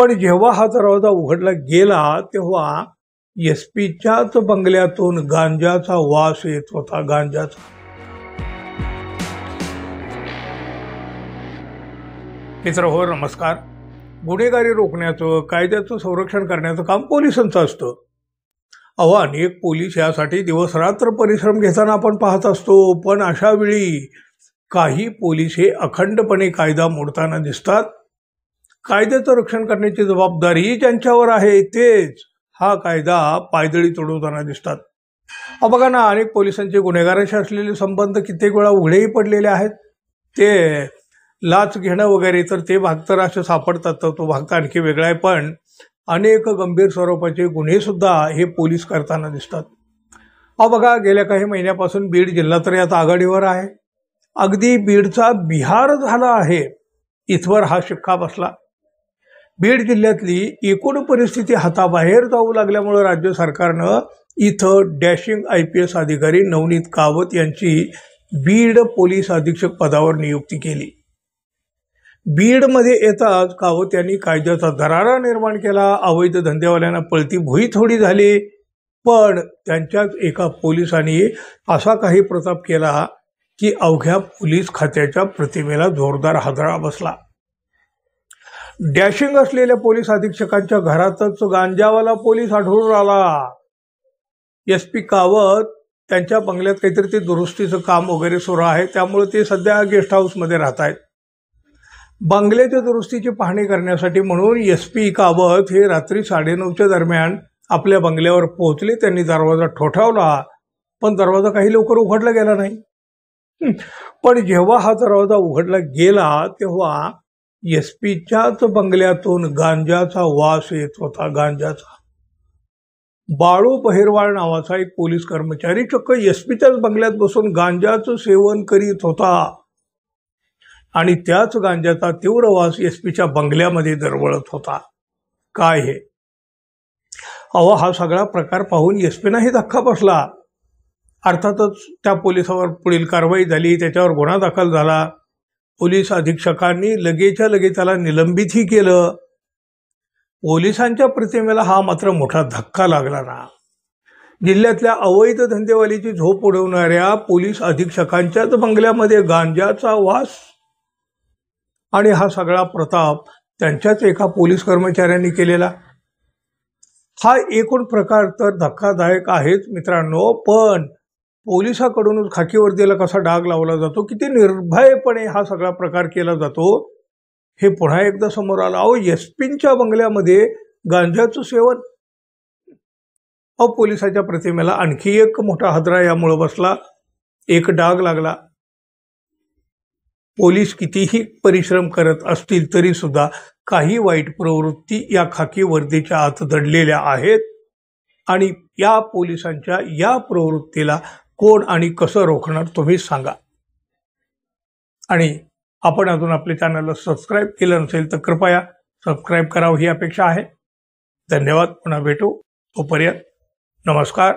पण जेव्हा हा दरवाजा उघडला गेला तेव्हा एसपीच्याच बंगल्यातून गांजाचा वास येत होता. गांजाचा. मित्रहो नमस्कार. गुन्हेगारी रोखण्याचं, कायद्याचं संरक्षण करण्याचं काम पोलिसांचं असतं. अनेक पोलीस यासाठी दिवस रात्र परिश्रम घेताना आपण पाहत असतो. पण अशा वेळी काही पोलीस हे अखंडपणे कायदा मोडताना दिसतात. कायद्याचं रक्षण करण्याची जबाबदारी ज्यांच्यावर आहे तेच हा कायदा पायदळी तोडवताना दिसतात. बघा ना, अनेक पोलिसांचे गुन्हेगारांशी असलेले संबंध कित्येक वेळा उघडेही पडलेले आहेत. ते लाच घेणं वगैरे तर ते भाग तर असे सापडतात, तर तो भाग तर आणखी वेगळा आहे. पण अनेक गंभीर स्वरूपाचे गुन्हे सुद्धा हे पोलीस करताना दिसतात. बघा, गेल्या काही महिन्यापासून बीड जिल्हा तर यात आघाडीवर आहे. अगदी बीडचा बिहार झाला आहे इथवर हा शिक्का बसला. बीड जिल्ह्यातली एकूण परिस्थिती हाताबाहेर जाऊ लागल्यामुळे राज्य सरकारनं इथं डॅशिंग IPS अधिकारी नवनीत कावत यांची बीड पोलीस अधीक्षक पदावर नियुक्ती केली. बीडमध्ये येताच कावत यांनी कायद्याचा दरारा निर्माण केला. अवैध धंदेवाल्यांना पळती भुई थोडी झाली. पण त्यांच्याच एका पोलिसांनी असा काही प्रताप केला की अवघ्या पोलीस खात्याच्या प्रतिमेला जोरदार हादरा बसला. डॅशिंग असलेल्या पोलीस अधीक्षकांच्या घरातच गांजावाला पोलीस आढळून आला. SP कावत त्यांच्या बंगल्यात काहीतरी ते दुरुस्तीचं काम वगैरे सुरू आहे, त्यामुळे ते सध्या गेस्ट हाऊसमध्ये राहत आहेत. बंगल्याच्या दुरुस्तीची पाहणी करण्यासाठी म्हणून SP कावत हे रात्री 9:30च्या दरम्यान आपल्या बंगल्यावर पोहोचले. त्यांनी दरवाजा ठोठावला, पण दरवाजा काही लवकर उघडला गेला नाही. पण जेव्हा हा दरवाजा उघडला गेला तेव्हा SPच्याच बंगल्यातून गांजाचा वास येत होता. गांजाचा. बाळू बहिरवाळ नावाचा एक पोलीस कर्मचारी चक्क SPच्याच बंगल्यात बसून गांजाचं सेवन करीत होता आणि त्याच गांजाचा तीव्र वास SPच्या बंगल्यामध्ये दरवळत होता. काय हे? हा सगळा प्रकार पाहून SPनाही धक्का बसला. अर्थातच त्या पोलिसावर पुढील कारवाई झाली, त्याच्यावर गुन्हा दाखल झाला. पोलीस अधीक्षकांनी लगेचच्या लगेच त्याला निलंबितही केलं. पोलिसांच्या प्रतिमेला हा मात्र मोठा धक्का लागला ना. जिल्ह्यातल्या अवैध धंदेवालीची झोप उडवणाऱ्या पोलीस अधीक्षकांच्याच बंगल्यामध्ये गांजाचा वास आणि हा सगळा प्रताप त्यांच्याच एका पोलीस कर्मचाऱ्यांनी केलेला. हा एकूण प्रकार तर धक्कादायक आहेच मित्रांनो, पण पोलिसाकडूनच खाकी वर्दीला कसा डाग लावला जातो, किती निर्भयपणे हा सगळा प्रकार केला जातो, हे पुन्हा एकदा समोर आलं. SPच्या बंगल्यामध्ये गांजाचं सेवन. पोलिसाच्या प्रतिमेला आणखी एक मोठा हादरा यामुळे बसला, एक डाग लागला. पोलीस कितीही परिश्रम करत असतील तरी सुद्धा काही वाईट प्रवृत्ती या खाकी वर्दीच्या आत दडलेल्या आहेत आणि या पोलिसांच्या या प्रवृत्तीला कोण आणि कसं रोखणार तुम्ही सांगा. आणि आपण अजून आपल्या चॅनलला सबस्क्राईब केलं नसेल तर कृपया सबस्क्राईब करावं ही अपेक्षा आहे. धन्यवाद. पुन्हा भेटू. तोपर्यंत नमस्कार.